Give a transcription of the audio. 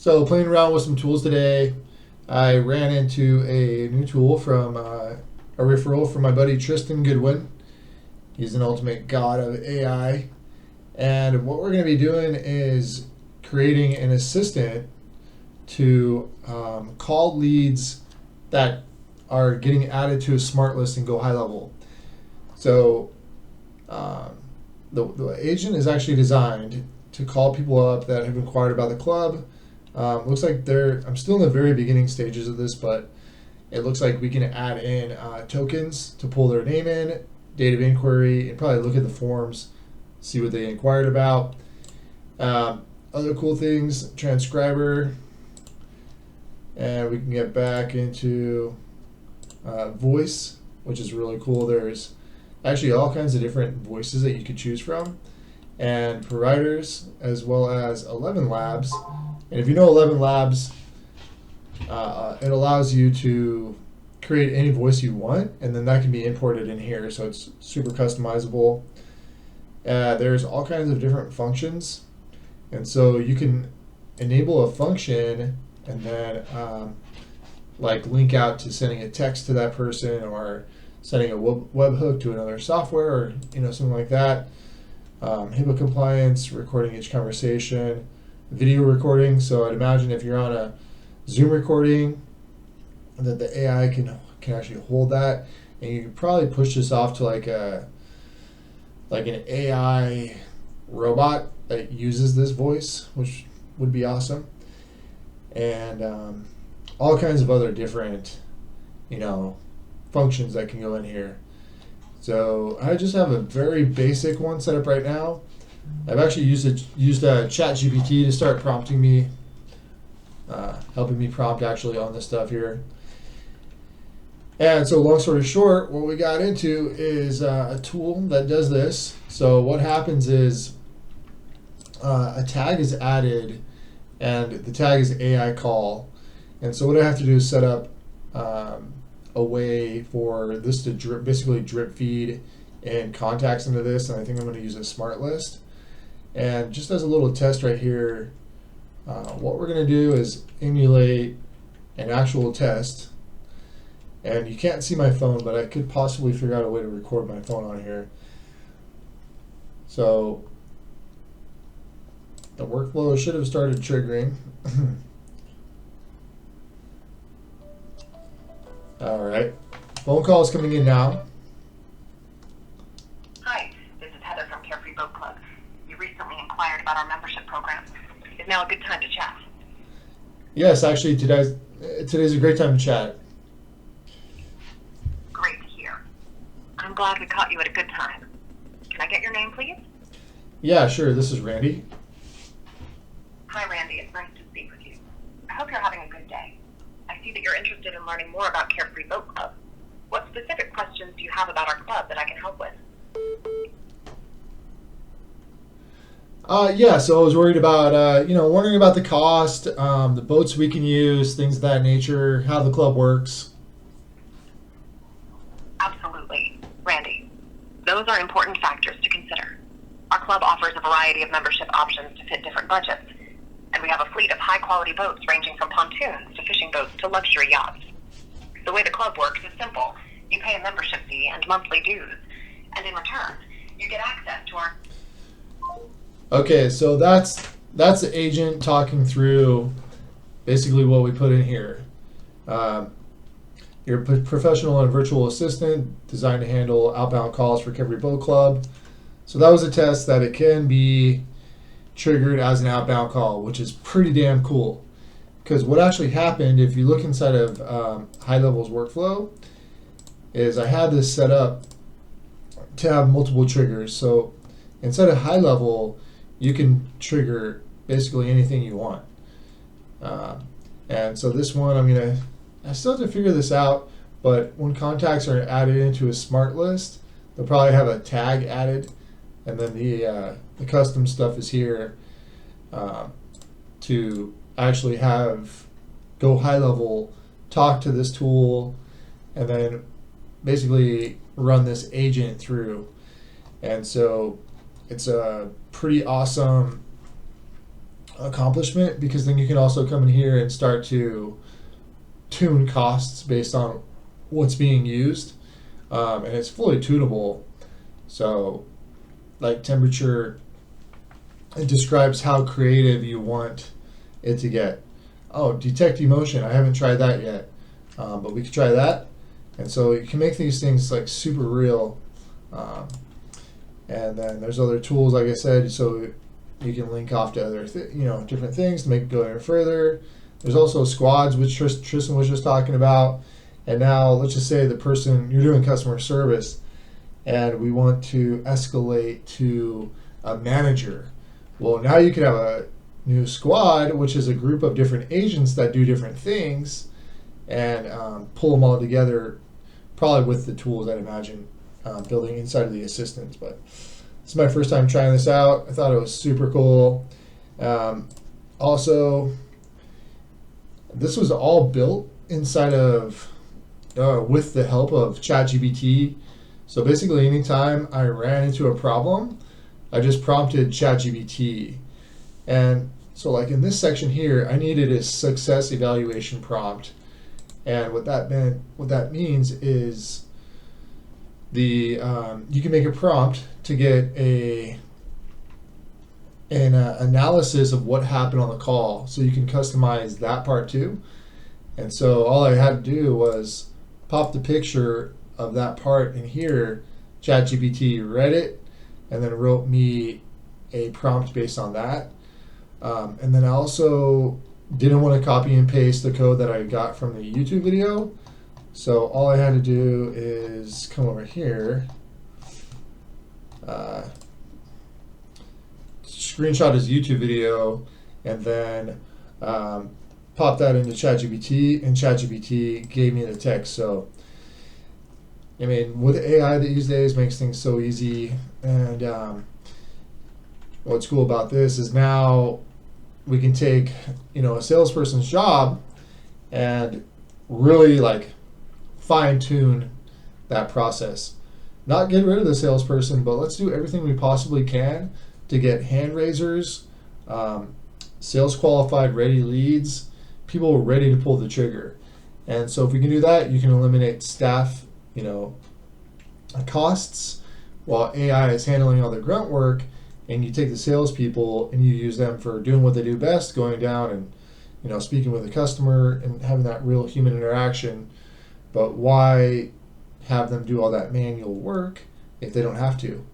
So playing around with some tools today, I ran into a new tool from a referral from my buddy Tristan Goodwin. He's an ultimate god of AI. And what we're going to be doing is creating an assistant to call leads that are getting added to a smart list in GoHighLevel. So the agent is actually designed to call people up that have inquired about the club. Looks like I'm still in the very beginning stages of this, but it looks like we can add in tokens to pull their name in, date of inquiry, and probably look at the forms, see what they inquired about. Other cool things, transcriber, and we can get back into voice, which is really cool. There's actually all kinds of different voices that you could choose from, and providers, as well as 11 labs. And if you know 11 labs, it allows you to create any voice you want, and then that can be imported in here, so it's super customizable. There's all kinds of different functions, and so you can enable a function and then like link out to sending a text to that person, or sending a webhook to another software, or something like that. HIPAA compliance, recording each conversation, video recording. So I'd imagine if you're on a Zoom recording, that the AI can actually hold that, and you can probably push this off to like an AI robot that uses this voice, which would be awesome. And all kinds of other different functions that can go in here. So I just have a very basic one set up right now. I've actually used ChatGPT to start prompting me, helping me prompt actually on this stuff here. And so long story short, what we got into is a tool that does this. So what happens is a tag is added, and the tag is AI call. And so what I have to do is set up a way for this to basically drip feed and contacts into this, and I think I'm going to use a smart list. And just as a little test right here, what we're going to do is emulate an actual test. And you can't see my phone, but I could possibly figure out a way to record my phone on here. So the workflow should have started triggering. All right, phone call is coming in now. Hi, this is Heather from Carefree Boat Club. You recently inquired about our membership program. Is now a good time to chat? Yes, actually today's a great time to chat. Great to hear. I'm glad we caught you at a good time. Can I get your name, please? Yeah, sure. This is Randy. Hi, Randy. It's nice to speak with you. I hope you're having a good day. I see that you're interested in learning more about Carefree Boat Club. What specific questions do you have about our club that I can help with? Yeah, so I was worried about, wondering about the cost, the boats we can use, things of that nature, how the club works. Absolutely. Randy, those are important factors to consider. Our club offers a variety of membership options to fit different budgets, and we have a fleet of high-quality boats ranging from pontoons to fishing boats to luxury yachts. The way the club works is simple. You pay a membership fee and monthly dues, and in return, you get access to our... Okay, so that's the agent talking through basically what we put in here. Your professional and virtual assistant designed to handle outbound calls for Carefree Boat Club. So that was a test that it can be triggered as an outbound call, which is pretty damn cool. Because what actually happened, if you look inside of HighLevel's workflow, is I had this set up to have multiple triggers. So inside of HighLevel, you can trigger basically anything you want. And so this one, I still have to figure this out, but when contacts are added into a smart list, they'll probably have a tag added, and then the custom stuff is here to actually have GoHighLevel talk to this tool and then basically run this agent through. And so it's a pretty awesome accomplishment, because then you can also come in here and start to tune costs based on what's being used, and it's fully tunable. So, like temperature, it describes how creative you want it to get. Oh, detect emotion. I haven't tried that yet, but we could try that. And so you can make these things like super real. And then there's other tools, like I said, so you can link off to other, different things to make it go even further. There's also squads, which Tristan was just talking about. And now let's just say the person, you're doing customer service, and we want to escalate to a manager. Well, now you could have a new squad, which is a group of different agents that do different things, and pull them all together, probably with the tools, I'd imagine, building inside of the assistants. But this is my first time trying this out. I thought it was super cool. Also, this was all built inside of, with the help of ChatGPT. So basically, anytime I ran into a problem, I just prompted ChatGPT. And so like in this section here, I needed a success evaluation prompt. And what that means is you can make a prompt to get an analysis of what happened on the call. So you can customize that part too. And so all I had to do was pop the picture of that part in here. ChatGPT read it and then wrote me a prompt based on that. And then I also didn't want to copy and paste the code that I got from the YouTube video. So all I had to do is come over here, screenshot his YouTube video, and then pop that into ChatGPT, and ChatGPT gave me the text. So, I mean, with AI these days makes things so easy. And what's cool about this is now we can take, a salesperson's job and really like fine tune that process. Not get rid of the salesperson, but let's do everything we possibly can to get hand raisers, sales qualified ready leads, people ready to pull the trigger. And so if we can do that, you can eliminate staff, costs, while AI is handling all the grunt work, and you take the salespeople and you use them for doing what they do best, going down and speaking with the customer and having that real human interaction. But why have them do all that manual work if they don't have to?